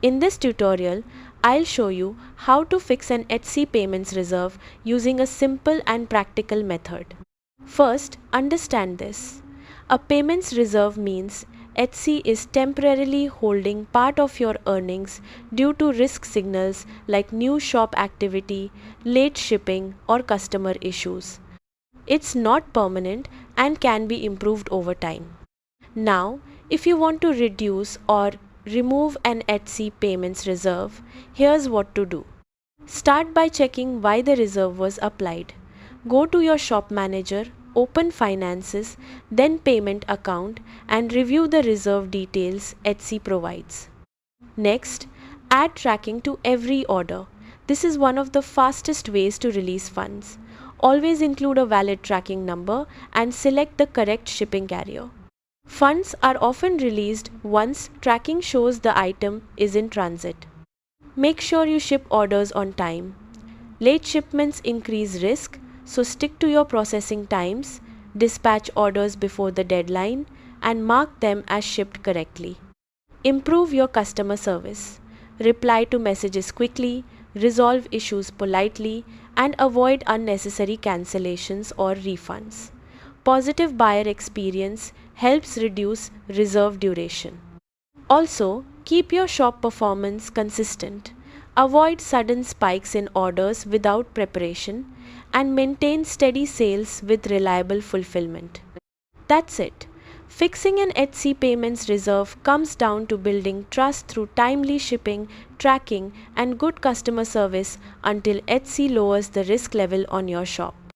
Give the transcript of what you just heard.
In this tutorial, I'll show you how to fix an Etsy payments reserve using a simple and practical method. First, understand this. A payments reserve means Etsy is temporarily holding part of your earnings due to risk signals like new shop activity, late shipping, or customer issues. It's not permanent and can be improved over time. Now, if you want to reduce or remove an Etsy payments reserve, here's what to do. Start by checking why the reserve was applied. Go to your shop manager, open finances, then payment account, and review the reserve details Etsy provides. Next, add tracking to every order. This is one of the fastest ways to release funds. Always include a valid tracking number and select the correct shipping carrier. Funds are often released once tracking shows the item is in transit. Make sure you ship orders on time. Late shipments increase risk, so stick to your processing times, dispatch orders before the deadline, and mark them as shipped correctly. Improve your customer service. Reply to messages quickly, resolve issues politely, and avoid unnecessary cancellations or refunds. Positive buyer experience helps reduce reserve duration. Also, keep your shop performance consistent. Avoid sudden spikes in orders without preparation and maintain steady sales with reliable fulfillment. That's it. Fixing an Etsy payments reserve comes down to building trust through timely shipping, tracking, and good customer service until Etsy lowers the risk level on your shop.